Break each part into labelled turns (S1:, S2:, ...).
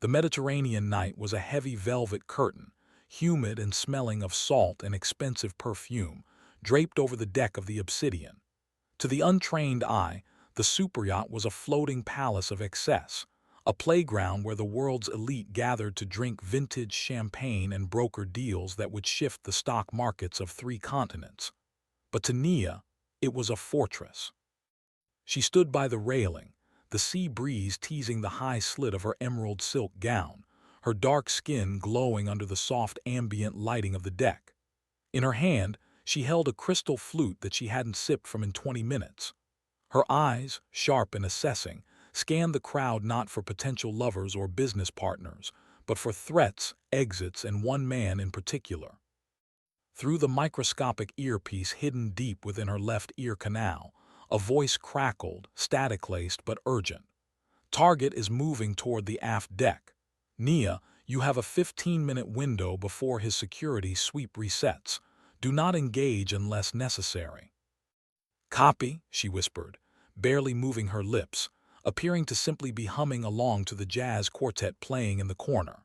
S1: The Mediterranean night was a heavy velvet curtain, humid and smelling of salt and expensive perfume, draped over the deck of the Obsidian. To the untrained eye, the superyacht was a floating palace of excess, a playground where the world's elite gathered to drink vintage champagne and broker deals that would shift the stock markets of 3 continents. But to Nia, it was a fortress. She stood by the railing, the sea breeze teasing the high slit of her emerald silk gown, her dark skin glowing under the soft ambient lighting of the deck. In her hand, she held a crystal flute that she hadn't sipped from in 20 minutes. Her eyes, sharp and assessing, scanned the crowd not for potential lovers or business partners, but for threats, exits, and one man in particular. Through the microscopic earpiece hidden deep within her left ear canal, a voice crackled, static-laced but urgent. Target is moving toward the aft deck. Nia, you have a 15-minute window before his security sweep resets. Do not engage unless necessary. Copy, she whispered, barely moving her lips, appearing to simply be humming along to the jazz quartet playing in the corner.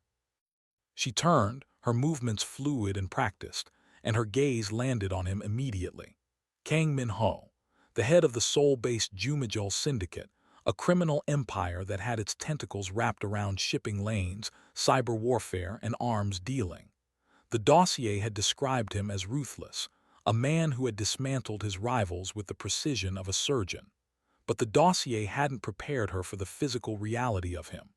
S1: She turned, her movements fluid and practiced, and her gaze landed on him immediately. Kang Min-ho, the head of the Seoul-based Jumajul syndicate, a criminal empire that had its tentacles wrapped around shipping lanes, cyber warfare, and arms dealing. The dossier had described him as ruthless, a man who had dismantled his rivals with the precision of a surgeon. But the dossier hadn't prepared her for the physical reality of him.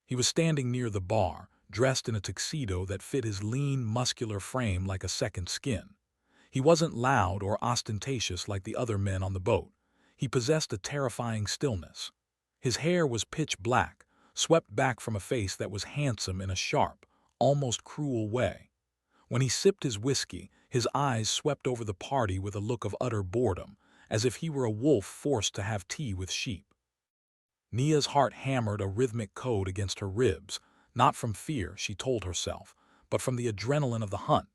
S1: He was standing near the bar, dressed in a tuxedo that fit his lean, muscular frame like a second skin. He wasn't loud or ostentatious like the other men on the boat. He possessed a terrifying stillness. His hair was pitch black, swept back from a face that was handsome in a sharp, almost cruel way. When he sipped his whiskey, his eyes swept over the party with a look of utter boredom, as if he were a wolf forced to have tea with sheep. Nia's heart hammered a rhythmic code against her ribs, not from fear, she told herself, but from the adrenaline of the hunt.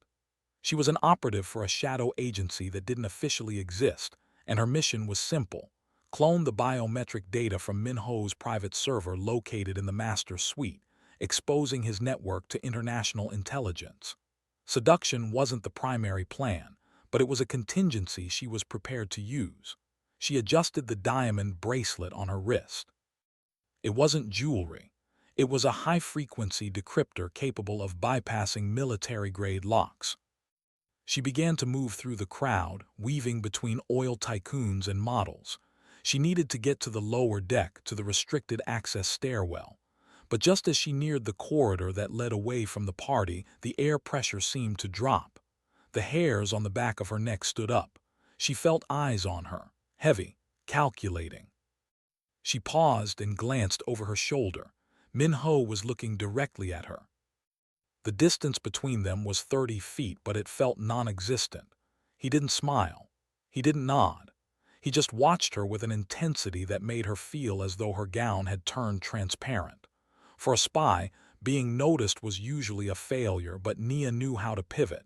S1: She was an operative for a shadow agency that didn't officially exist, and her mission was simple: clone the biometric data from Min-ho's private server located in the master suite, exposing his network to international intelligence. Seduction wasn't the primary plan, but it was a contingency she was prepared to use. She adjusted the diamond bracelet on her wrist. It wasn't jewelry. It was a high-frequency decryptor capable of bypassing military-grade locks. She began to move through the crowd, weaving between oil tycoons and models. She needed to get to the lower deck, to the restricted access stairwell. But just as she neared the corridor that led away from the party, the air pressure seemed to drop. The hairs on the back of her neck stood up. She felt eyes on her, heavy, calculating. She paused and glanced over her shoulder. Min-ho was looking directly at her. The distance between them was 30 feet, but it felt non-existent. He didn't smile. He didn't nod. He just watched her with an intensity that made her feel as though her gown had turned transparent. For a spy, being noticed was usually a failure, but Nia knew how to pivot.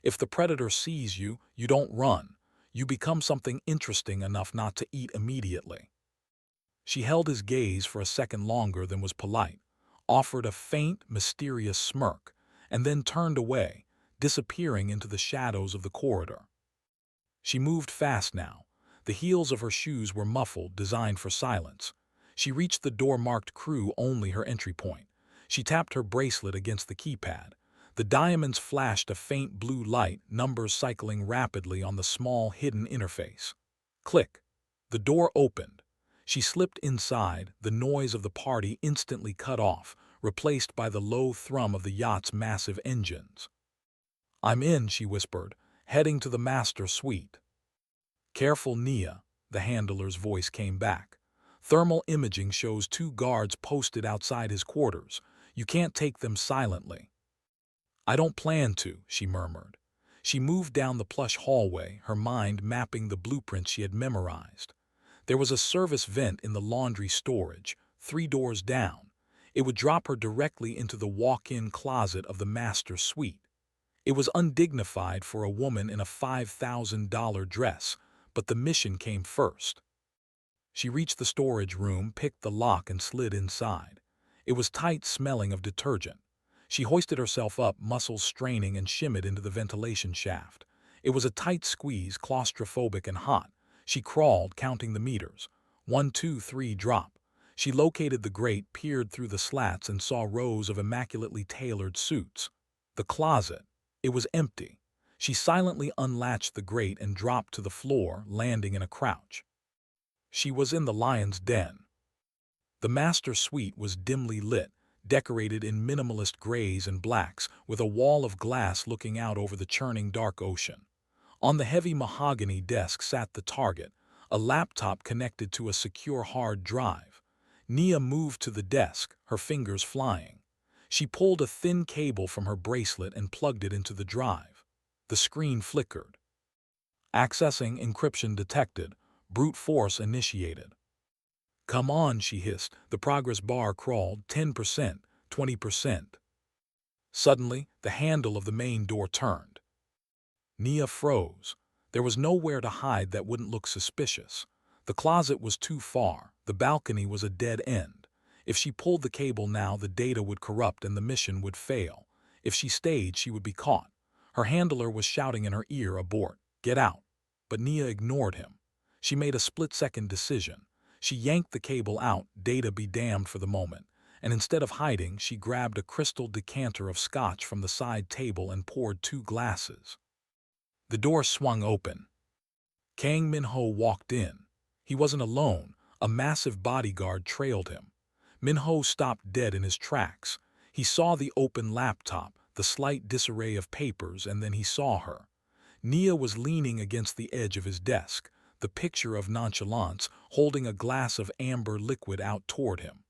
S1: If the predator sees you, you don't run. You become something interesting enough not to eat immediately. She held his gaze for a second longer than was polite, offered a faint, mysterious smirk, and then turned away, disappearing into the shadows of the corridor. She moved fast now. The heels of her shoes were muffled, designed for silence. She reached the door marked crew only, her entry point. She tapped her bracelet against the keypad. The diamonds flashed a faint blue light, numbers cycling rapidly on the small hidden interface. Click. The door opened. She slipped inside, the noise of the party instantly cut off, replaced by the low thrum of the yacht's massive engines. "I'm in," she whispered, heading to the master suite. "Careful, Nia," the handler's voice came back. "Thermal imaging shows 2 guards posted outside his quarters. You can't take them silently." "I don't plan to," she murmured. She moved down the plush hallway, her mind mapping the blueprints she had memorized. There was a service vent in the laundry storage, 3 doors down. It would drop her directly into the walk-in closet of the master suite. It was undignified for a woman in a $5,000 dress, but the mission came first. She reached the storage room, picked the lock, and slid inside. It was tight, smelling of detergent. She hoisted herself up, muscles straining, and shimmied into the ventilation shaft. It was a tight squeeze, claustrophobic and hot. She crawled, counting the meters. 1, 2, 3, drop. She located the grate, peered through the slats, and saw rows of immaculately tailored suits. The closet. It was empty. She silently unlatched the grate and dropped to the floor, landing in a crouch. She was in the lion's den. The master suite was dimly lit, decorated in minimalist grays and blacks, with a wall of glass looking out over the churning dark ocean. On the heavy mahogany desk sat the target, a laptop connected to a secure hard drive. Nia moved to the desk, her fingers flying. She pulled a thin cable from her bracelet and plugged it into the drive. The screen flickered. Accessing, encryption detected, brute force initiated. Come on, she hissed. The progress bar crawled. 10%, 20%. Suddenly, the handle of the main door turned. Nia froze. There was nowhere to hide that wouldn't look suspicious. The closet was too far. The balcony was a dead end. If she pulled the cable now, the data would corrupt and the mission would fail. If she stayed, she would be caught. Her handler was shouting in her ear, "Abort, get out." But Nia ignored him. She made a split-second decision. She yanked the cable out, data be damned for the moment, and instead of hiding, she grabbed a crystal decanter of scotch from the side table and poured 2 glasses. The door swung open. Kang Min-ho walked in. He wasn't alone. A massive bodyguard trailed him. Min-ho stopped dead in his tracks. He saw the open laptop, the slight disarray of papers, and then he saw her. Nia was leaning against the edge of his desk, the picture of nonchalance, holding a glass of amber liquid out toward him.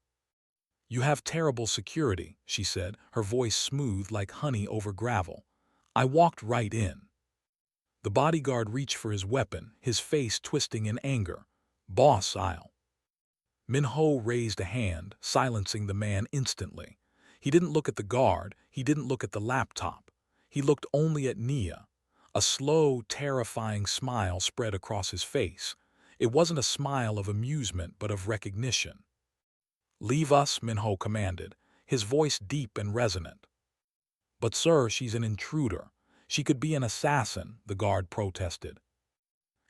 S1: "You have terrible security," she said, her voice smooth like honey over gravel. "I walked right in." The bodyguard reached for his weapon, his face twisting in anger. "Boss, I'll—" Min-ho raised a hand, silencing the man instantly. He didn't look at the guard, he didn't look at the laptop. He looked only at Nia. A slow, terrifying smile spread across his face. It wasn't a smile of amusement, but of recognition. "Leave us," Min-ho commanded, his voice deep and resonant. "But sir, she's an intruder. She could be an assassin," the guard protested.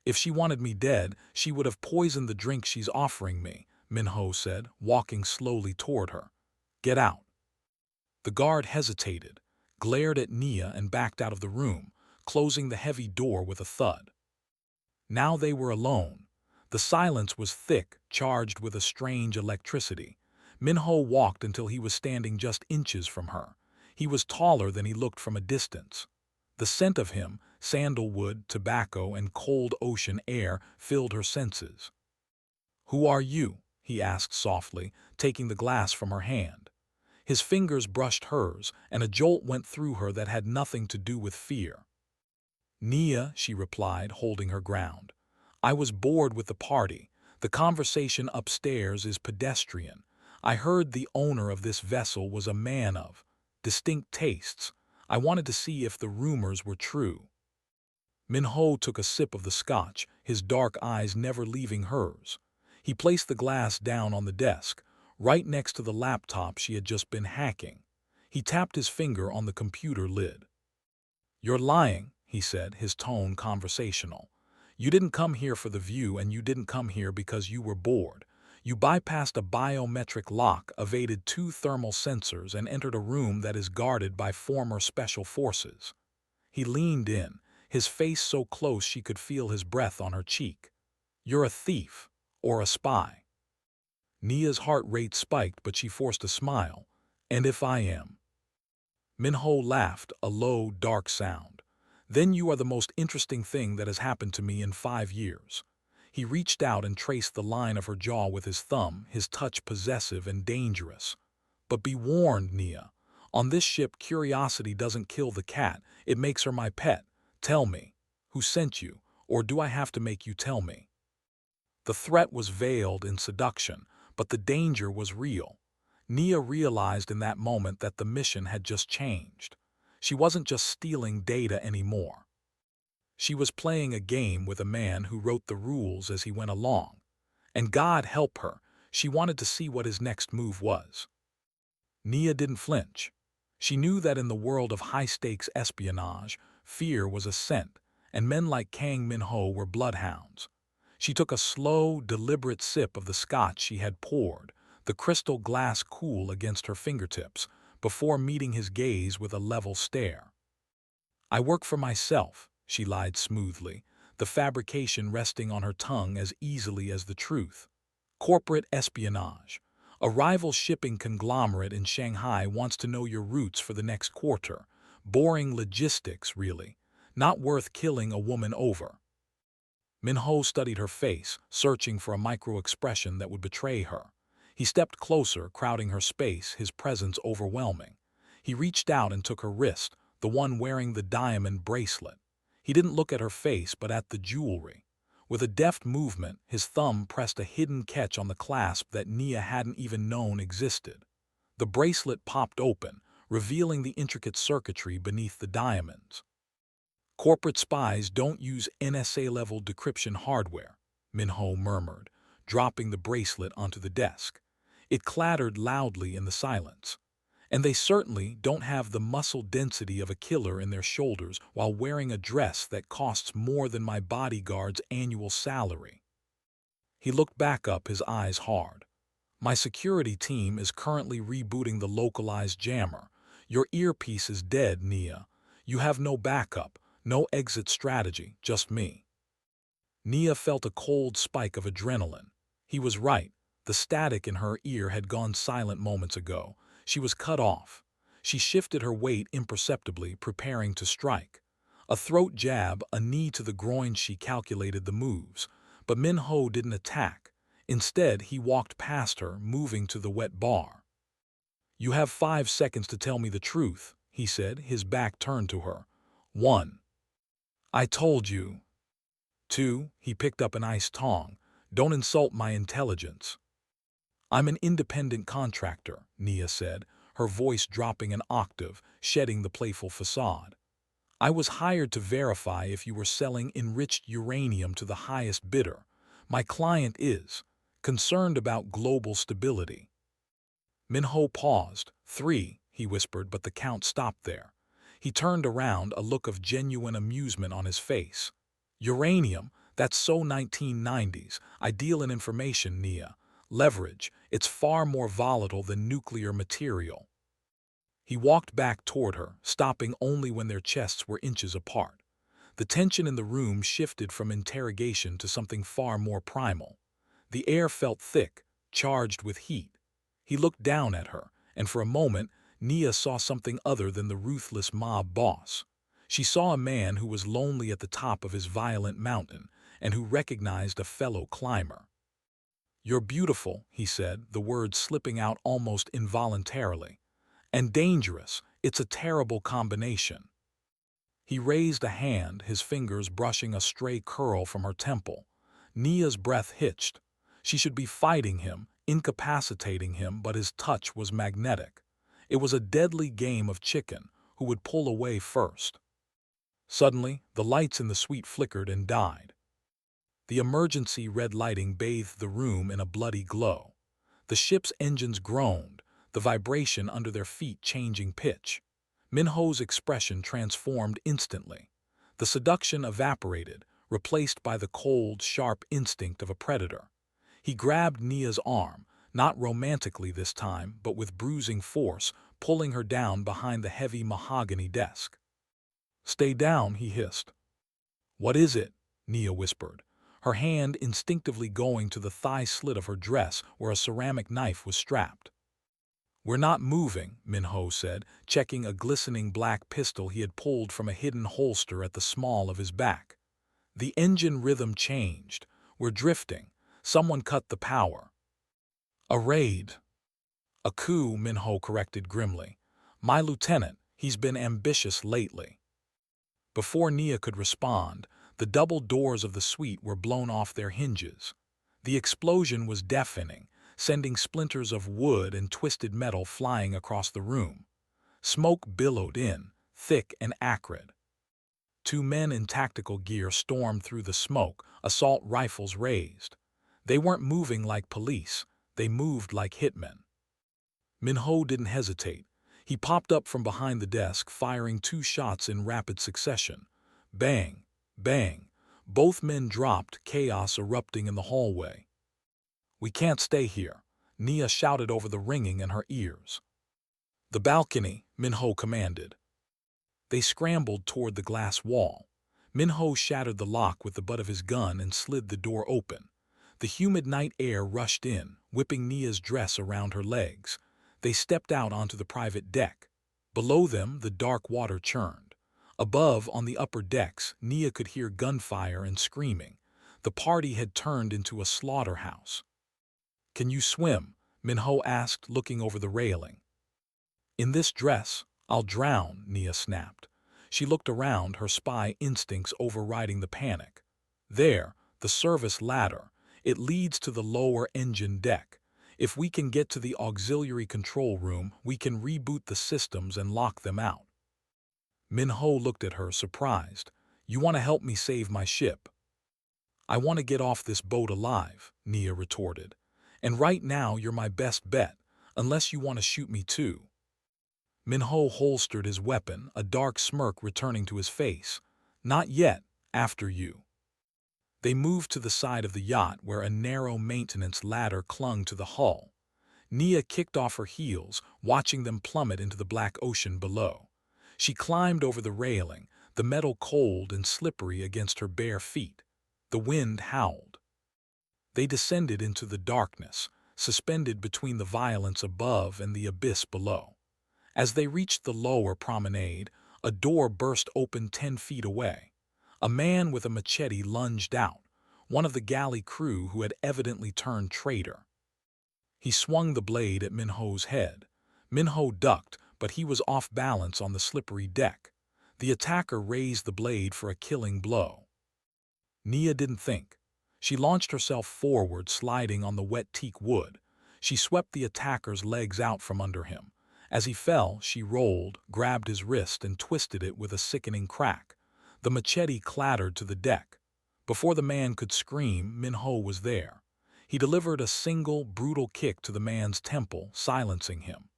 S1: "If she wanted me dead, she would have poisoned the drink she's offering me," Min-ho said, walking slowly toward her. "Get out." The guard hesitated, glared at Nia, and backed out of the room, closing the heavy door with a thud. Now they were alone. The silence was thick, charged with a strange electricity. Min-ho walked until he was standing just inches from her. He was taller than he looked from a distance. The scent of him, sandalwood, tobacco, and cold ocean air, filled her senses. "Who are you?" he asked softly, taking the glass from her hand. His fingers brushed hers, and a jolt went through her that had nothing to do with fear. "Nia," she replied, holding her ground. "I was bored with the party. The conversation upstairs is pedestrian. I heard the owner of this vessel was a man of distinct tastes. I wanted to see if the rumors were true." Min-ho took a sip of the scotch, his dark eyes never leaving hers. He placed the glass down on the desk, right next to the laptop she had just been hacking. He tapped his finger on the computer lid. "You're lying," he said, his tone conversational. "You didn't come here for the view, and you didn't come here because you were bored. You bypassed a biometric lock, evaded 2 thermal sensors, and entered a room that is guarded by former special forces." He leaned in, his face so close she could feel his breath on her cheek. "You're a thief, or a spy." Nia's heart rate spiked, but she forced a smile. "And if I am?" Min-ho laughed, a low, dark sound. "Then you are the most interesting thing that has happened to me in 5 years. He reached out and traced the line of her jaw with his thumb, his touch possessive and dangerous. "But be warned, Nia. On this ship, curiosity doesn't kill the cat, it makes her my pet. Tell me, who sent you, or do I have to make you tell me?" The threat was veiled in seduction, but the danger was real. Nia realized in that moment that the mission had just changed. She wasn't just stealing data anymore. She was playing a game with a man who wrote the rules as he went along. And God help her, she wanted to see what his next move was. Nia didn't flinch. She knew that in the world of high-stakes espionage, fear was a scent, and men like Kang Min-ho were bloodhounds. She took a slow, deliberate sip of the scotch she had poured, the crystal glass cool against her fingertips, before meeting his gaze with a level stare. "I work for myself," she lied smoothly, the fabrication resting on her tongue as easily as the truth. "Corporate espionage. A rival shipping conglomerate in Shanghai wants to know your routes for the next quarter. Boring logistics, really. Not worth killing a woman over." Min-ho studied her face, searching for a micro-expression that would betray her. He stepped closer, crowding her space, his presence overwhelming. He reached out and took her wrist, the one wearing the diamond bracelet. He didn't look at her face, but at the jewelry. With a deft movement, his thumb pressed a hidden catch on the clasp that Nia hadn't even known existed. The bracelet popped open, revealing the intricate circuitry beneath the diamonds. "Corporate spies don't use NSA-level decryption hardware," Min-ho murmured, dropping the bracelet onto the desk. It clattered loudly in the silence. "And they certainly don't have the muscle density of a killer in their shoulders while wearing a dress that costs more than my bodyguard's annual salary." He looked back up, his eyes hard. "My security team is currently rebooting the localized jammer. Your earpiece is dead, Nia. You have no backup, no exit strategy, just me." Nia felt a cold spike of adrenaline. He was right. The static in her ear had gone silent moments ago. She was cut off. She shifted her weight imperceptibly, preparing to strike. A throat jab, a knee to the groin. She calculated the moves. But Min-ho didn't attack. Instead, he walked past her, moving to the wet bar. "You have 5 seconds to tell me the truth," he said, his back turned to her. 1. "I told you." 2. He picked up an ice tong. "Don't insult my intelligence." "I'm an independent contractor," Nia said, her voice dropping an octave, shedding the playful facade. "I was hired to verify if you were selling enriched uranium to the highest bidder. My client is concerned about global stability." Min-ho paused. 3, he whispered, but the count stopped there. He turned around, a look of genuine amusement on his face. "Uranium? That's so 1990s. I deal in information, Nia. Leverage. It's far more volatile than nuclear material." He walked back toward her, stopping only when their chests were inches apart. The tension in the room shifted from interrogation to something far more primal. The air felt thick, charged with heat. He looked down at her, and for a moment, Nia saw something other than the ruthless mob boss. She saw a man who was lonely at the top of his violent mountain, and who recognized a fellow climber. "You're beautiful," he said, the words slipping out almost involuntarily. "And dangerous. It's a terrible combination." He raised a hand, his fingers brushing a stray curl from her temple. Nia's breath hitched. She should be fighting him, incapacitating him, but his touch was magnetic. It was a deadly game of chicken, who would pull away first. Suddenly, the lights in the suite flickered and died. The emergency red lighting bathed the room in a bloody glow. The ship's engines groaned, the vibration under their feet changing pitch. Min-ho's expression transformed instantly. The seduction evaporated, replaced by the cold, sharp instinct of a predator. He grabbed Nia's arm, not romantically this time, but with bruising force, pulling her down behind the heavy mahogany desk. "Stay down," he hissed. "What is it?" Nia whispered, her hand instinctively going to the thigh slit of her dress where a ceramic knife was strapped. "We're not moving," Min-ho said, checking a glistening black pistol he had pulled from a hidden holster at the small of his back. "The engine rhythm changed. We're drifting. Someone cut the power." "A raid." "A coup," Min-ho corrected grimly. "My lieutenant, he's been ambitious lately." Before Nia could respond, the double doors of the suite were blown off their hinges. The explosion was deafening, sending splinters of wood and twisted metal flying across the room. Smoke billowed in, thick and acrid. 2 men in tactical gear stormed through the smoke, assault rifles raised. They weren't moving like police, they moved like hitmen. Min-ho didn't hesitate. He popped up from behind the desk, firing 2 shots in rapid succession. Bang! Bang! Both men dropped, chaos erupting in the hallway. "We can't stay here," Nia shouted over the ringing in her ears. "The balcony," Min-ho commanded. They scrambled toward the glass wall. Min-ho shattered the lock with the butt of his gun and slid the door open. The humid night air rushed in, whipping Nia's dress around her legs. They stepped out onto the private deck. Below them, the dark water churned. Above, on the upper decks, Nia could hear gunfire and screaming. The party had turned into a slaughterhouse. "Can you swim?" Min-ho asked, looking over the railing. "In this dress, I'll drown," Nia snapped. She looked around, her spy instincts overriding the panic. There, the service ladder. It leads to the lower engine deck. If we can get to the auxiliary control room, we can reboot the systems and lock them out. Min-ho looked at her, surprised. "You want to help me save my ship?" "I want to get off this boat alive," Nia retorted. "And right now you're my best bet, unless you want to shoot me too." Min-ho holstered his weapon, a dark smirk returning to his face. "Not yet, after you." They moved to the side of the yacht where a narrow maintenance ladder clung to the hull. Nia kicked off her heels, watching them plummet into the black ocean below. She climbed over the railing, the metal cold and slippery against her bare feet. The wind howled. They descended into the darkness, suspended between the violence above and the abyss below. As they reached the lower promenade, a door burst open 10 feet away. A man with a machete lunged out, one of the galley crew who had evidently turned traitor. He swung the blade at Min-ho's head. Min-ho ducked, but he was off balance on the slippery deck. The attacker raised the blade for a killing blow. Nia didn't think. She launched herself forward, sliding on the wet teak wood. She swept the attacker's legs out from under him. As he fell, she rolled, grabbed his wrist, and twisted it with a sickening crack. The machete clattered to the deck. Before the man could scream, Min-ho was there. He delivered a single, brutal kick to the man's temple, silencing him.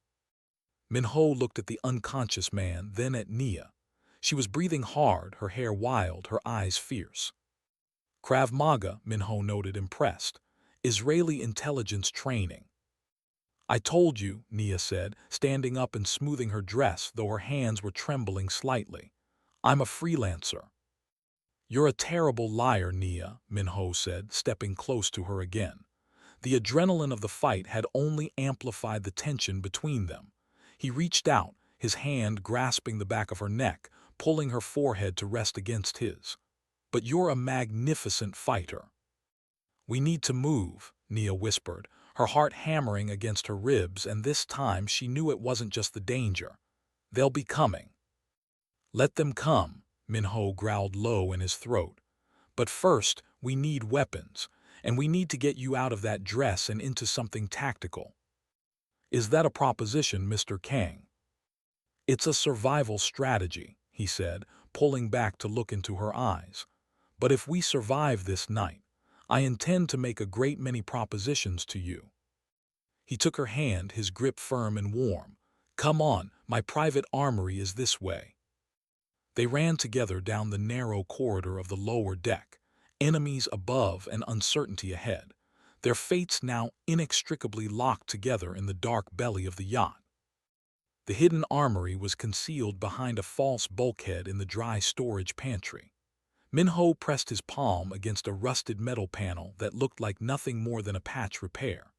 S1: Min-ho looked at the unconscious man, then at Nia. She was breathing hard, her hair wild, her eyes fierce. "Krav Maga," Min-ho noted, impressed. "Israeli intelligence training." "I told you," Nia said, standing up and smoothing her dress, though her hands were trembling slightly. "I'm a freelancer." "You're a terrible liar, Nia," Min-ho said, stepping close to her again. The adrenaline of the fight had only amplified the tension between them. He reached out, his hand grasping the back of her neck, pulling her forehead to rest against his. "But you're a magnificent fighter." "We need to move," Nia whispered, her heart hammering against her ribs, and this time she knew it wasn't just the danger. "They'll be coming." "Let them come," Min-ho growled low in his throat. "But first, we need weapons, and we need to get you out of that dress and into something tactical." "Is that a proposition, Mr. Kang?" "It's a survival strategy," he said, pulling back to look into her eyes. "But if we survive this night, I intend to make a great many propositions to you." He took her hand, his grip firm and warm. "Come on, my private armory is this way." They ran together down the narrow corridor of the lower deck, enemies above and uncertainty ahead, their fates now inextricably locked together in the dark belly of the yacht. The hidden armory was concealed behind a false bulkhead in the dry storage pantry. Min-ho pressed his palm against a rusted metal panel that looked like nothing more than a patch repair.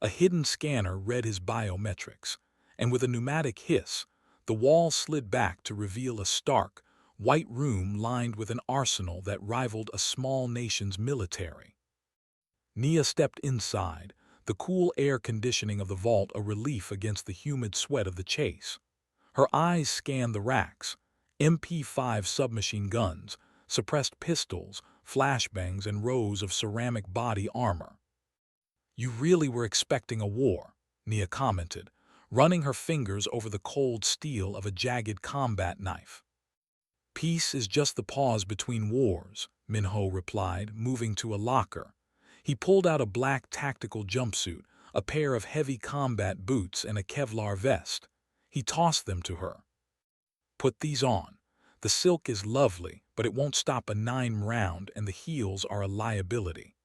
S1: A hidden scanner read his biometrics, and with a pneumatic hiss, the wall slid back to reveal a stark, white room lined with an arsenal that rivaled a small nation's military. Nia stepped inside, the cool air conditioning of the vault a relief against the humid sweat of the chase. Her eyes scanned the racks, MP5 submachine guns, suppressed pistols, flashbangs, and rows of ceramic body armor. "You really were expecting a war," Nia commented, running her fingers over the cold steel of a jagged combat knife. "Peace is just the pause between wars," Min-ho replied, moving to a locker. He pulled out a black tactical jumpsuit, a pair of heavy combat boots and a Kevlar vest. He tossed them to her. "Put these on. The silk is lovely, but it won't stop a 9-round, and the heels are a liability."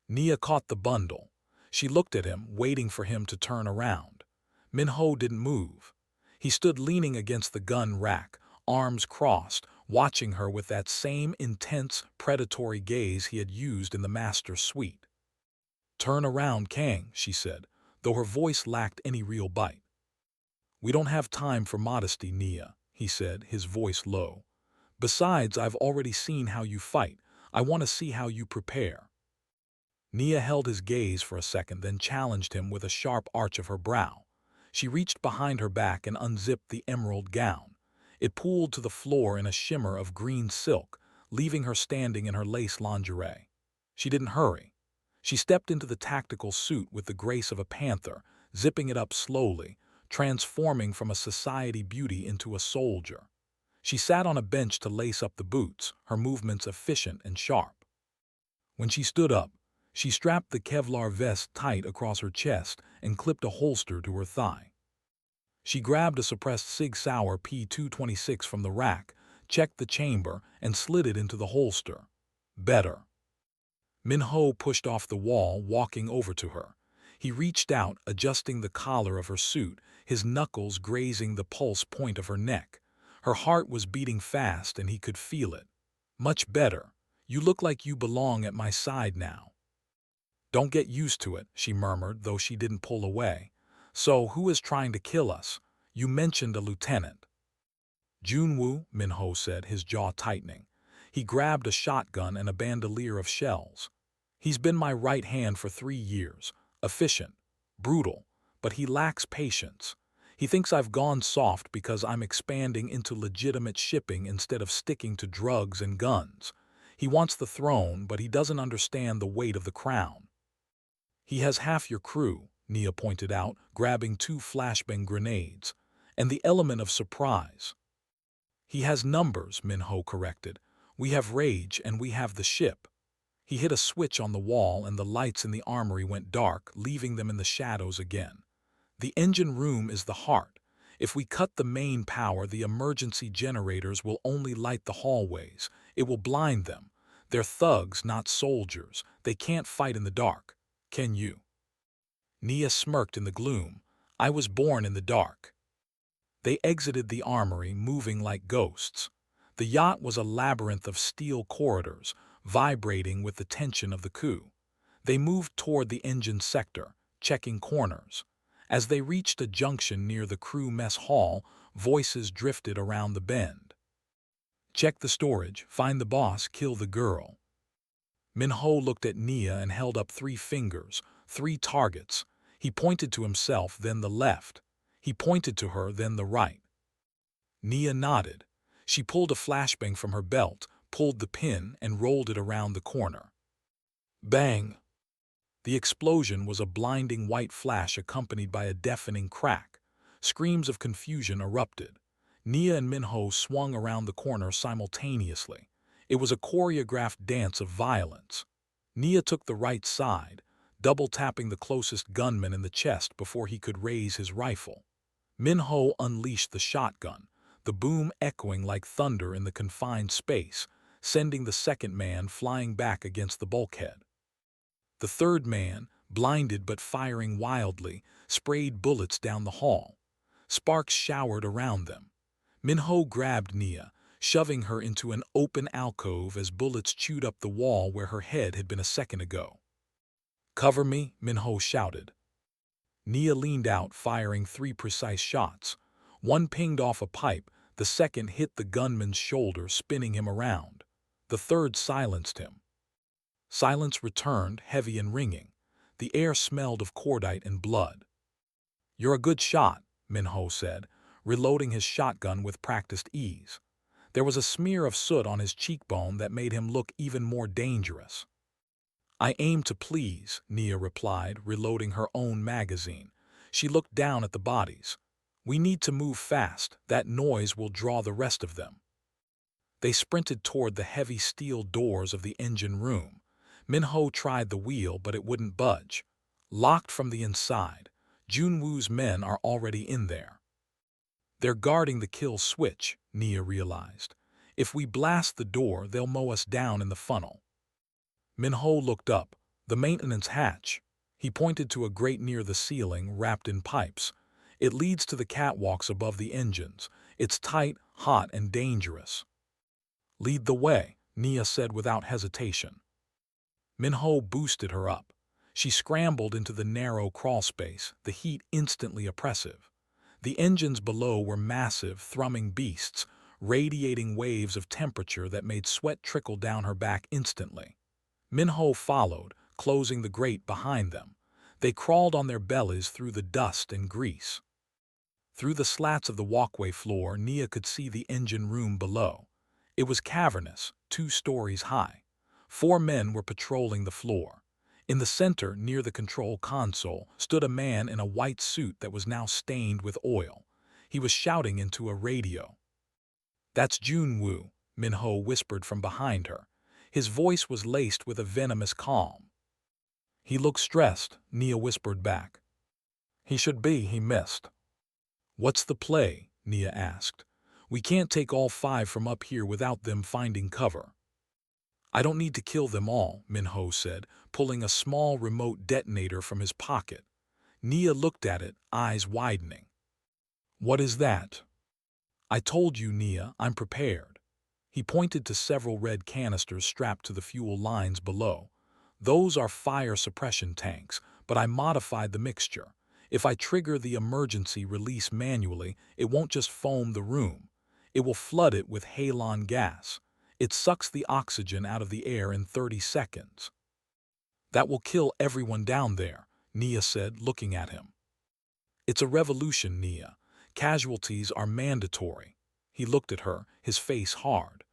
S1: Nia caught the bundle. She looked at him, waiting for him to turn around. Min-ho didn't move. He stood leaning against the gun rack, arms crossed, watching her with that same intense, predatory gaze he had used in the master's suite. "Turn around, Kang," she said, though her voice lacked any real bite. "We don't have time for modesty, Nia," he said, his voice low. "Besides, I've already seen how you fight. I want to see how you prepare." Nia held his gaze for a second, then challenged him with a sharp arch of her brow. She reached behind her back and unzipped the emerald gown. It pooled to the floor in a shimmer of green silk, leaving her standing in her lace lingerie. She didn't hurry. She stepped into the tactical suit with the grace of a panther, zipping it up slowly, transforming from a society beauty into a soldier. She sat on a bench to lace up the boots, her movements efficient and sharp. When she stood up, she strapped the Kevlar vest tight across her chest and clipped a holster to her thigh. She grabbed a suppressed Sig Sauer P226 from the rack, checked the chamber, and slid it into the holster. Better. Min-ho pushed off the wall, walking over to her. He reached out, adjusting the collar of her suit, his knuckles grazing the pulse point of her neck. Her heart was beating fast, and he could feel it. "Much better. You look like you belong at my side now." "Don't get used to it," she murmured, though she didn't pull away. "So, who is trying to kill us? You mentioned a lieutenant." "Junwoo," Min-ho said, his jaw tightening. He grabbed a shotgun and a bandolier of shells. "He's been my right hand for 3 years. Efficient, brutal, but he lacks patience. He thinks I've gone soft because I'm expanding into legitimate shipping instead of sticking to drugs and guns. He wants the throne, but he doesn't understand the weight of the crown." "He has half your crew," Nia pointed out, grabbing 2 flashbang grenades, "and the element of surprise." "He has numbers," Min-ho corrected. "We have rage, and we have the ship." He hit a switch on the wall, and the lights in the armory went dark, leaving them in the shadows again. "The engine room is the heart. If we cut the main power, the emergency generators will only light the hallways. It will blind them. They're thugs, not soldiers. They can't fight in the dark. Can you?" Nia smirked in the gloom. "I was born in the dark." They exited the armory, moving like ghosts. The yacht was a labyrinth of steel corridors, vibrating with the tension of the coup. They moved toward the engine sector, checking corners. As they reached a junction near the crew mess hall, voices drifted around the bend. "Check the storage, find the boss, kill the girl." Min-ho looked at Nia and held up 3 fingers, 3 targets. He pointed to himself, then the left. He pointed to her, then the right. Nia nodded. She pulled a flashbang from her belt, pulled the pin, and rolled it around the corner. Bang! The explosion was a blinding white flash accompanied by a deafening crack. Screams of confusion erupted. Nia and Min-ho swung around the corner simultaneously. It was a choreographed dance of violence. Nia took the right side, double-tapping the closest gunman in the chest before he could raise his rifle. Min-ho unleashed the shotgun, the boom echoing like thunder in the confined space, sending the second man flying back against the bulkhead. The third man, blinded but firing wildly, sprayed bullets down the hall. Sparks showered around them. Min-ho grabbed Nia, shoving her into an open alcove as bullets chewed up the wall where her head had been a second ago. "Cover me," Min-ho shouted. Nia leaned out, firing 3 precise shots. One pinged off a pipe, the second hit the gunman's shoulder, spinning him around. The third silenced him. Silence returned, heavy and ringing. The air smelled of cordite and blood. "You're a good shot," Min-ho said, reloading his shotgun with practiced ease. There was a smear of soot on his cheekbone that made him look even more dangerous. "I aim to please," Nia replied, reloading her own magazine. She looked down at the bodies. "We need to move fast. That noise will draw the rest of them." They sprinted toward the heavy steel doors of the engine room. Min-ho tried the wheel, but it wouldn't budge. Locked from the inside, Junwoo's men are already in there. They're guarding the kill switch, Nia realized. If we blast the door, they'll mow us down in the funnel. Min-ho looked up. The maintenance hatch. He pointed to a grate near the ceiling, wrapped in pipes. It leads to the catwalks above the engines. It's tight, hot, and dangerous. Lead the way, Nia said without hesitation. Min-ho boosted her up. She scrambled into the narrow crawlspace, the heat instantly oppressive. The engines below were massive, thrumming beasts, radiating waves of temperature that made sweat trickle down her back instantly. Min-ho followed, closing the grate behind them. They crawled on their bellies through the dust and grease. Through the slats of the walkway floor, Nia could see the engine room below. It was cavernous, 2 stories high. 4 men were patrolling the floor. In the center, near the control console, stood a man in a white suit that was now stained with oil. He was shouting into a radio. "That's Junwoo," Min-ho whispered from behind her. His voice was laced with a venomous calm. "He looks stressed," Nia whispered back. "He should be," he missed. "What's the play?" Nia asked. "We can't take all 5 from up here without them finding cover." "I don't need to kill them all," Min-ho said, pulling a small remote detonator from his pocket. Nia looked at it, eyes widening. "What is that?" "I told you, Nia, I'm prepared." He pointed to several red canisters strapped to the fuel lines below. "Those are fire suppression tanks, but I modified the mixture. If I trigger the emergency release manually, it won't just foam the room. It will flood it with halon gas. It sucks the oxygen out of the air in 30 seconds. "That will kill everyone down there," Nia said, looking at him. "It's a revolution, Nia. Casualties are mandatory." He looked at her, his face hard.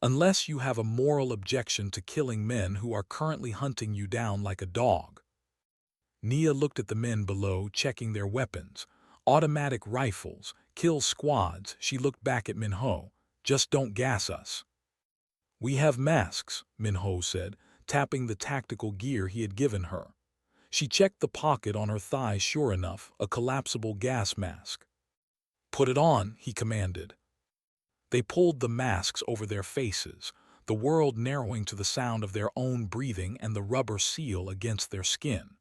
S1: "Unless you have a moral objection to killing men who are currently hunting you down like a dog." Nia looked at the men below, checking their weapons. Automatic rifles, kill squads. She looked back at Min-ho. "Just don't gas us." "We have masks," Min-ho said, tapping the tactical gear he had given her. She checked the pocket on her thigh. Sure enough, a collapsible gas mask. "Put it on," he commanded. They pulled the masks over their faces, the world narrowing to the sound of their own breathing and the rubber seal against their skin.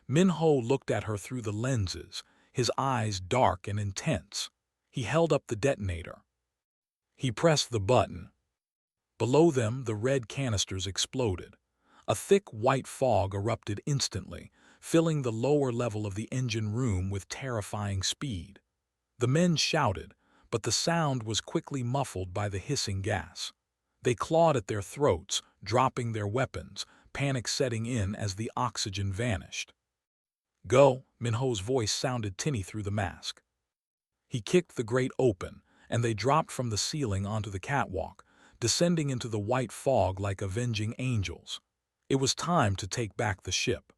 S1: Min-ho looked at her through the lenses, his eyes dark and intense. He held up the detonator. He pressed the button. Below them, the red canisters exploded. A thick white fog erupted instantly, filling the lower level of the engine room with terrifying speed. The men shouted, but the sound was quickly muffled by the hissing gas. They clawed at their throats, dropping their weapons, panic setting in as the oxygen vanished. "Go," Min-ho's voice sounded tinny through the mask. He kicked the grate open, and they dropped from the ceiling onto the catwalk, descending into the white fog like avenging angels. It was time to take back the ship.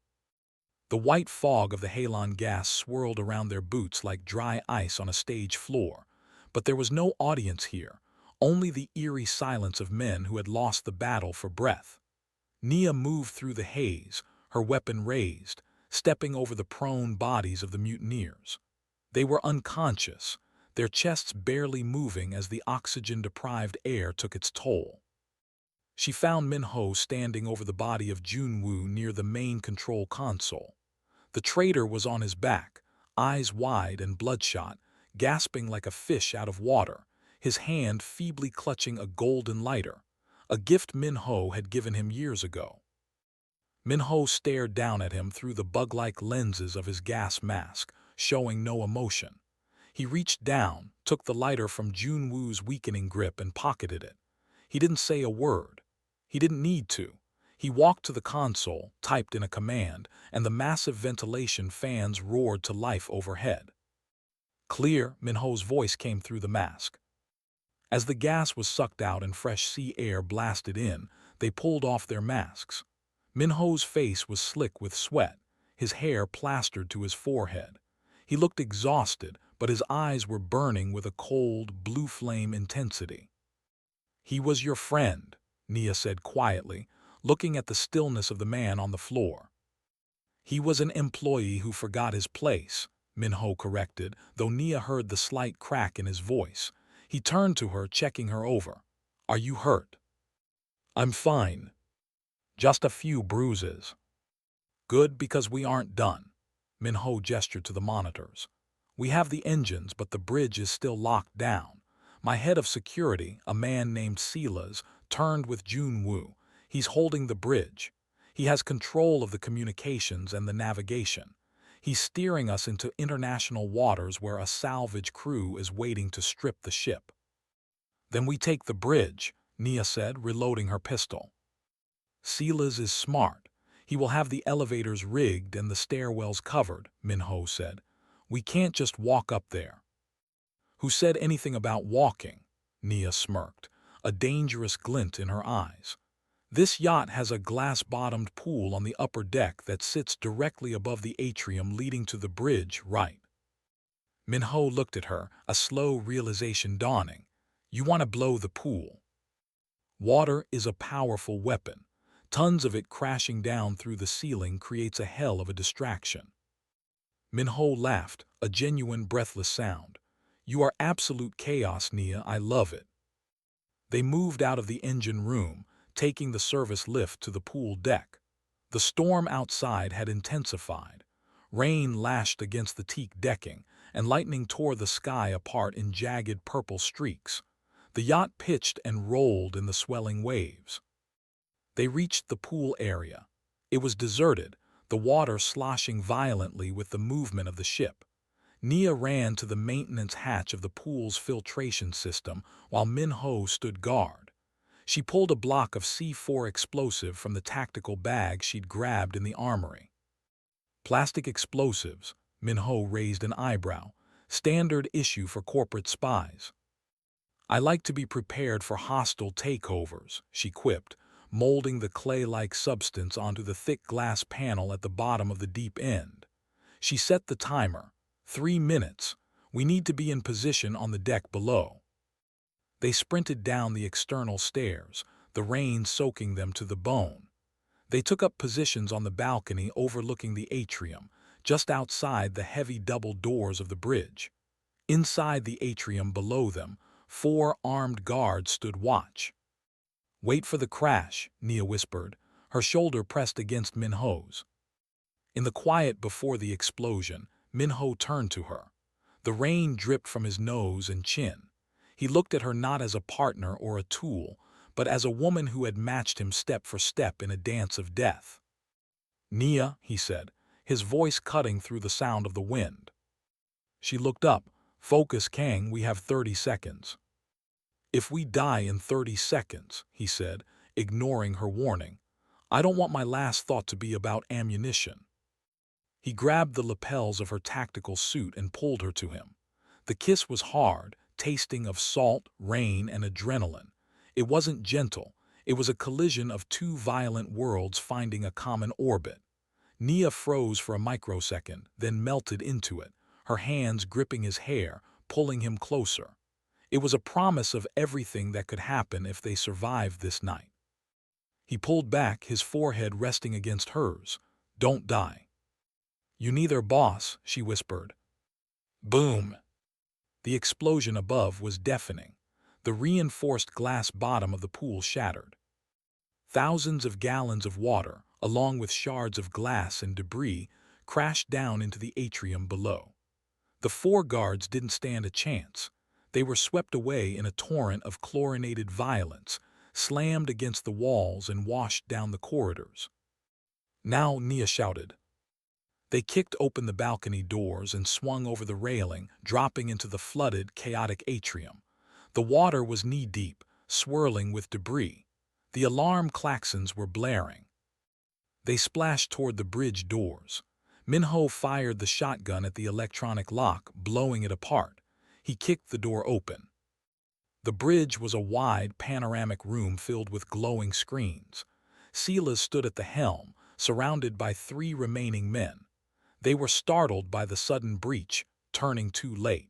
S1: The white fog of the halon gas swirled around their boots like dry ice on a stage floor, but there was no audience here, only the eerie silence of men who had lost the battle for breath. Nia moved through the haze, her weapon raised, stepping over the prone bodies of the mutineers. They were unconscious, their chests barely moving as the oxygen-deprived air took its toll. She found Min-ho standing over the body of Junwoo near the main control console. The traitor was on his back, eyes wide and bloodshot, gasping like a fish out of water, his hand feebly clutching a golden lighter, a gift Min-ho had given him years ago. Min-ho stared down at him through the bug-like lenses of his gas mask, showing no emotion. He reached down, took the lighter from Junwoo's weakening grip and pocketed it. He didn't say a word. He didn't need to. He walked to the console, typed in a command, and the massive ventilation fans roared to life overhead. "Clear," Min-ho's voice came through the mask. As the gas was sucked out and fresh sea air blasted in, they pulled off their masks. Min-ho's face was slick with sweat, his hair plastered to his forehead. He looked exhausted, but his eyes were burning with a cold, blue flame intensity. "He was your friend," Nia said quietly, looking at the stillness of the man on the floor. He was an employee who forgot his place, Min-ho corrected, though Nia heard the slight crack in his voice. He turned to her, checking her over. Are you hurt? I'm fine. Just a few bruises. Good, because we aren't done. Min-ho gestured to the monitors. We have the engines, but the bridge is still locked down. My head of security, a man named Silas, turned with Jun-woo. He's holding the bridge. He has control of the communications and the navigation. He's steering us into international waters where a salvage crew is waiting to strip the ship. Then we take the bridge, Nia said, reloading her pistol. Silas is smart. He will have the elevators rigged and the stairwells covered, Min-ho said. We can't just walk up there. Who said anything about walking? Nia smirked, a dangerous glint in her eyes. This yacht has a glass-bottomed pool on the upper deck that sits directly above the atrium leading to the bridge, right? Min-ho looked at her, a slow realization dawning. You want to blow the pool. Water is a powerful weapon. Tons of it crashing down through the ceiling creates a hell of a distraction. Min-ho laughed, a genuine breathless sound. You are absolute chaos, Nia, I love it. They moved out of the engine room, taking the service lift to the pool deck. The storm outside had intensified. Rain lashed against the teak decking, and lightning tore the sky apart in jagged purple streaks. The yacht pitched and rolled in the swelling waves. They reached the pool area. It was deserted, the water sloshing violently with the movement of the ship. Nia ran to the maintenance hatch of the pool's filtration system while Min-ho stood guard. She pulled a block of C4 explosive from the tactical bag she'd grabbed in the armory. Plastic explosives, Min-ho raised an eyebrow. Standard issue for corporate spies. I like to be prepared for hostile takeovers, she quipped, molding the clay-like substance onto the thick glass panel at the bottom of the deep end. She set the timer. 3 minutes. We need to be in position on the deck below. They sprinted down the external stairs, the rain soaking them to the bone. They took up positions on the balcony overlooking the atrium, just outside the heavy double doors of the bridge. Inside the atrium below them, 4 armed guards stood watch. Wait for the crash, Nia whispered, her shoulder pressed against Min-ho's. In the quiet before the explosion, Min-ho turned to her. The rain dripped from his nose and chin. He looked at her not as a partner or a tool, but as a woman who had matched him step for step in a dance of death. Nia, he said, his voice cutting through the sound of the wind. She looked up. Focus, Kang, we have 30 seconds. If we die in 30 seconds, he said, ignoring her warning, I don't want my last thought to be about ammunition. He grabbed the lapels of her tactical suit and pulled her to him. The kiss was hard, tasting of salt, rain, and adrenaline. It wasn't gentle. It was a collision of 2 violent worlds finding a common orbit. Nia froze for a microsecond, then melted into it, her hands gripping his hair, pulling him closer. It was a promise of everything that could happen if they survived this night. He pulled back, his forehead resting against hers. Don't die. You neither, boss, she whispered. Boom! The explosion above was deafening. The reinforced glass bottom of the pool shattered. Thousands of gallons of water, along with shards of glass and debris, crashed down into the atrium below. The 4 guards didn't stand a chance. They were swept away in a torrent of chlorinated violence, slammed against the walls and washed down the corridors. Now, Nia shouted. They kicked open the balcony doors and swung over the railing, dropping into the flooded, chaotic atrium. The water was knee-deep, swirling with debris. The alarm klaxons were blaring. They splashed toward the bridge doors. Min-ho fired the shotgun at the electronic lock, blowing it apart. He kicked the door open. The bridge was a wide, panoramic room filled with glowing screens. Silas stood at the helm, surrounded by 3 remaining men. They were startled by the sudden breach, turning too late.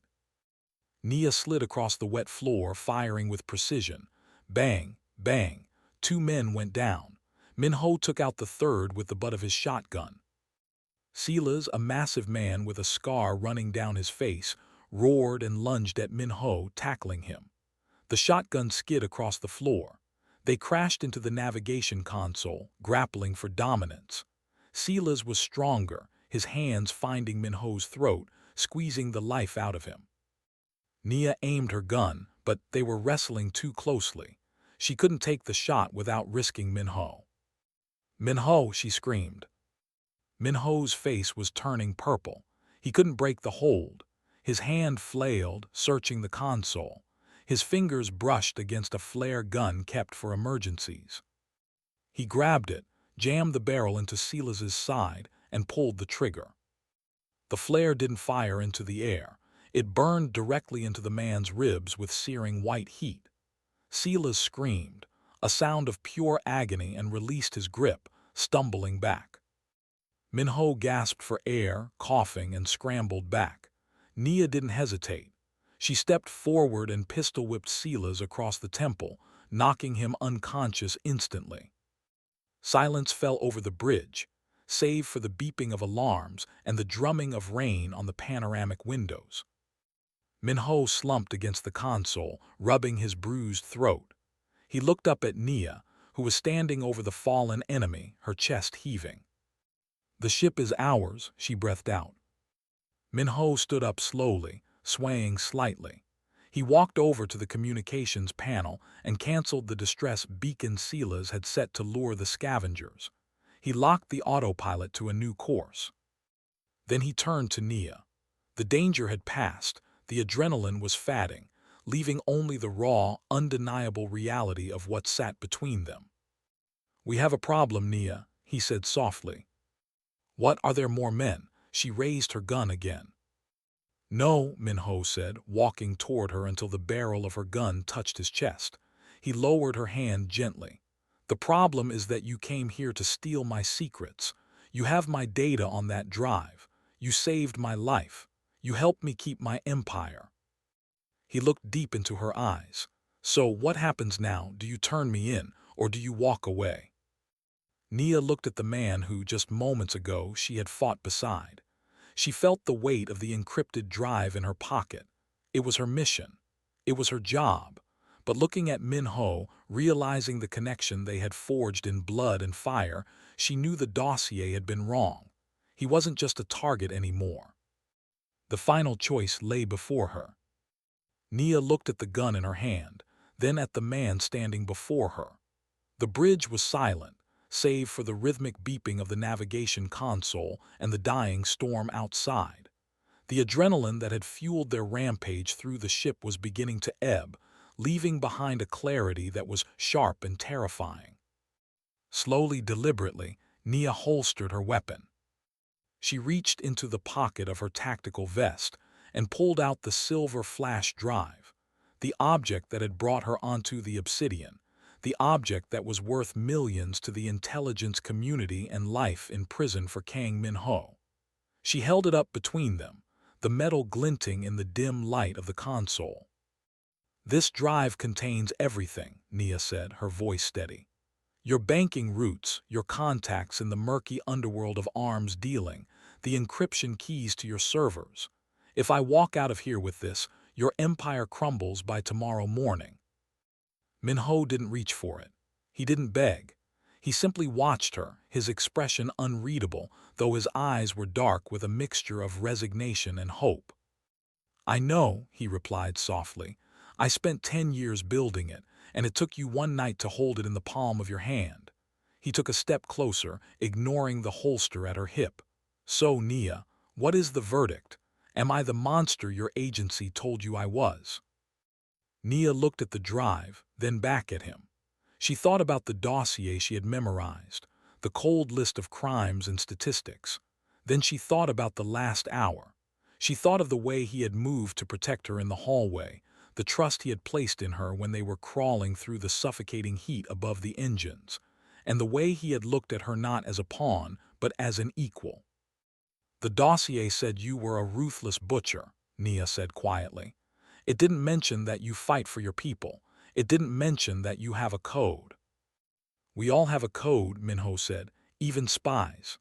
S1: Nia slid across the wet floor, firing with precision. Bang, bang. 2 men went down. Min-ho took out the third with the butt of his shotgun. Silas, a massive man with a scar running down his face, roared and lunged at Min-ho, tackling him. The shotgun skid across the floor. They crashed into the navigation console, grappling for dominance. Silas was stronger, his hands finding Min-ho's throat, squeezing the life out of him. Nia aimed her gun, but they were wrestling too closely. She couldn't take the shot without risking Min-ho. "Min-ho!" she screamed. Min-ho's face was turning purple. He couldn't break the hold. His hand flailed, searching the console. His fingers brushed against a flare gun kept for emergencies. He grabbed it, jammed the barrel into Silas's side, and pulled the trigger. The flare didn't fire into the air. It burned directly into the man's ribs with searing white heat. Silas screamed, a sound of pure agony, and released his grip, stumbling back. Min-ho gasped for air, coughing, and scrambled back. Nia didn't hesitate. She stepped forward and pistol-whipped Silas across the temple, knocking him unconscious instantly. Silence fell over the bridge, save for the beeping of alarms and the drumming of rain on the panoramic windows. Min-ho slumped against the console, rubbing his bruised throat. He looked up at Nia, who was standing over the fallen enemy, her chest heaving. "The ship is ours," she breathed out. Min-ho stood up slowly, swaying slightly. He walked over to the communications panel and canceled the distress beacon Silas had set to lure the scavengers. He locked the autopilot to a new course. Then he turned to Nia. The danger had passed, the adrenaline was fading, leaving only the raw, undeniable reality of what sat between them. "We have a problem, Nia," he said softly. "What, are there more men?" She raised her gun again. "No," Min-ho said, walking toward her until the barrel of her gun touched his chest. He lowered her hand gently. "The problem is that you came here to steal my secrets. You have my data on that drive. You saved my life. You helped me keep my empire." He looked deep into her eyes. "So what happens now? Do you turn me in, or do you walk away?" Nia looked at the man who, just moments ago, she had fought beside. She felt the weight of the encrypted drive in her pocket. It was her mission. It was her job. But looking at Min-ho, realizing the connection they had forged in blood and fire, she knew the dossier had been wrong. He wasn't just a target anymore. The final choice lay before her. Nia looked at the gun in her hand, then at the man standing before her. The bridge was silent, save for the rhythmic beeping of the navigation console and the dying storm outside. The adrenaline that had fueled their rampage through the ship was beginning to ebb, leaving behind a clarity that was sharp and terrifying. Slowly, deliberately, Nia holstered her weapon. She reached into the pocket of her tactical vest and pulled out the silver flash drive, the object that had brought her onto the Obsidian, the object that was worth millions to the intelligence community and life in prison for Kang Min-ho. She held it up between them, the metal glinting in the dim light of the console. "This drive contains everything," Nia said, her voice steady. "Your banking routes, your contacts in the murky underworld of arms dealing, the encryption keys to your servers. If I walk out of here with this, your empire crumbles by tomorrow morning." Min-ho didn't reach for it. He didn't beg. He simply watched her, his expression unreadable, though his eyes were dark with a mixture of resignation and hope. "I know," he replied softly. "I spent 10 years building it, and it took you one night to hold it in the palm of your hand." He took a step closer, ignoring the holster at her hip. "So, Nia, what is the verdict? Am I the monster your agency told you I was?" Nia looked at the drive, then back at him. She thought about the dossier she had memorized, the cold list of crimes and statistics. Then she thought about the last hour. She thought of the way he had moved to protect her in the hallway, the trust he had placed in her when they were crawling through the suffocating heat above the engines, and the way he had looked at her not as a pawn, but as an equal. "The dossier said you were a ruthless butcher," Nia said quietly. "It didn't mention that you fight for your people. It didn't mention that you have a code." "We all have a code," Min-ho said, "even spies."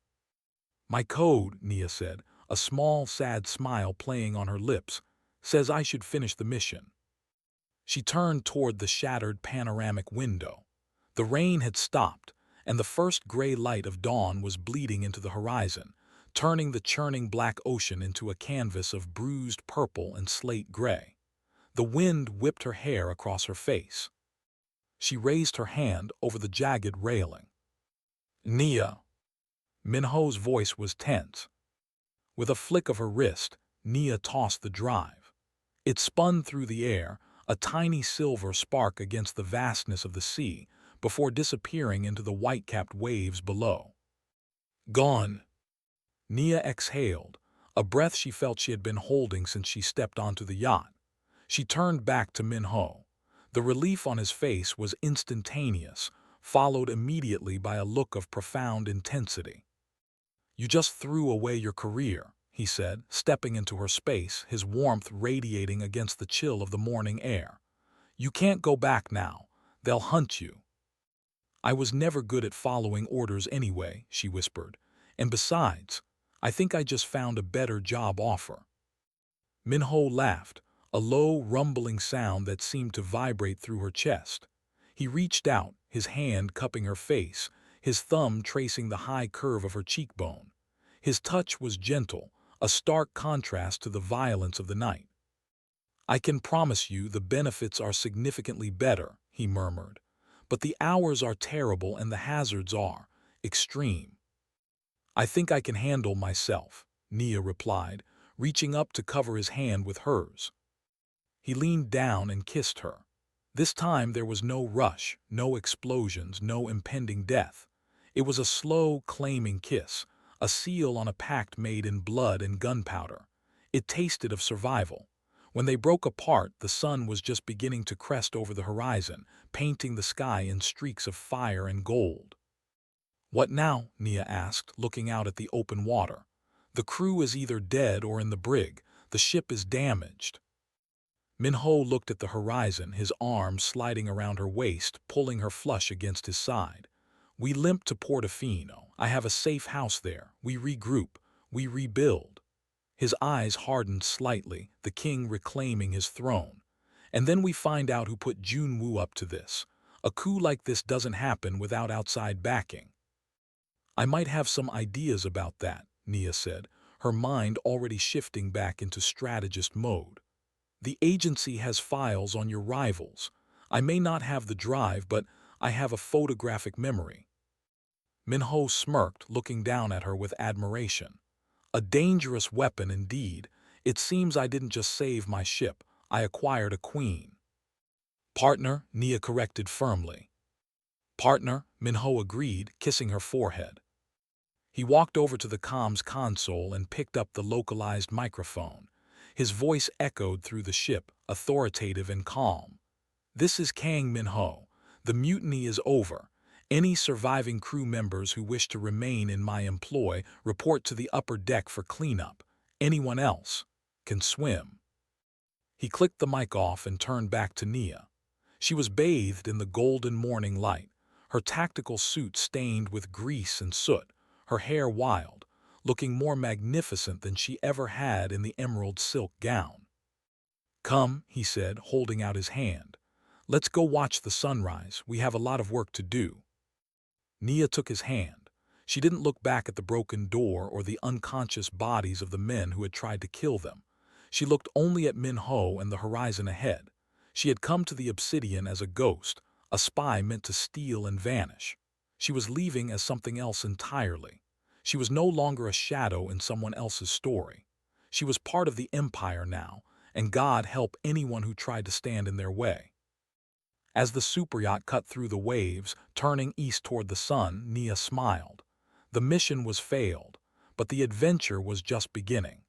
S1: My code, Nia said, a small, sad smile playing on her lips, says I should finish the mission. She turned toward the shattered panoramic window. The rain had stopped, and the first gray light of dawn was bleeding into the horizon, turning the churning black ocean into a canvas of bruised purple and slate gray. The wind whipped her hair across her face. She raised her hand over the jagged railing. Nia. Min-ho's voice was tense. With a flick of her wrist, Nia tossed the drive. It spun through the air, a tiny silver spark against the vastness of the sea, before disappearing into the white-capped waves below. Gone. Nia exhaled, a breath she felt she had been holding since she stepped onto the yacht. She turned back to Min-ho. The relief on his face was instantaneous, followed immediately by a look of profound intensity. You just threw away your career, he said, stepping into her space, his warmth radiating against the chill of the morning air. You can't go back now. They'll hunt you. I was never good at following orders anyway, she whispered. And besides, I think I just found a better job offer. Min-ho laughed, a low, rumbling sound that seemed to vibrate through her chest. He reached out, his hand cupping her face, his thumb tracing the high curve of her cheekbone. His touch was gentle, a stark contrast to the violence of the night. I can promise you the benefits are significantly better, he murmured. But the hours are terrible and the hazards are extreme. I think I can handle myself, Nia replied, reaching up to cover his hand with hers. He leaned down and kissed her. This time there was no rush, no explosions, no impending death. It was a slow, claiming kiss, a seal on a pact made in blood and gunpowder. It tasted of survival. When they broke apart, the sun was just beginning to crest over the horizon, painting the sky in streaks of fire and gold. What now? Nia asked, looking out at the open water. The crew is either dead or in the brig. The ship is damaged. Min-ho looked at the horizon, his arms sliding around her waist, pulling her flush against his side. We limp to Portofino. I have a safe house there. We regroup. We rebuild. His eyes hardened slightly, the king reclaiming his throne. And then we find out who put Junwoo up to this. A coup like this doesn't happen without outside backing. I might have some ideas about that, Nia said, her mind already shifting back into strategist mode. The agency has files on your rivals. I may not have the drive, but I have a photographic memory. Min-ho smirked, looking down at her with admiration. A dangerous weapon indeed. It seems I didn't just save my ship, I acquired a queen. Partner, Nia corrected firmly. Partner, Min-ho agreed, kissing her forehead. He walked over to the comms console and picked up the localized microphone. His voice echoed through the ship, authoritative and calm. This is Kang Min-ho. The mutiny is over. Any surviving crew members who wish to remain in my employ report to the upper deck for cleanup. Anyone else can swim. He clicked the mic off and turned back to Nia. She was bathed in the golden morning light, her tactical suit stained with grease and soot, her hair wild, looking more magnificent than she ever had in the emerald silk gown. Come, he said, holding out his hand. Let's go watch the sunrise. We have a lot of work to do. Nia took his hand. She didn't look back at the broken door or the unconscious bodies of the men who had tried to kill them. She looked only at Min-ho and the horizon ahead. She had come to the Obsidian as a ghost, a spy meant to steal and vanish. She was leaving as something else entirely. She was no longer a shadow in someone else's story. She was part of the Empire now, and God help anyone who tried to stand in their way. As the superyacht cut through the waves, turning east toward the sun, Nia smiled. The mission was failed, but the adventure was just beginning.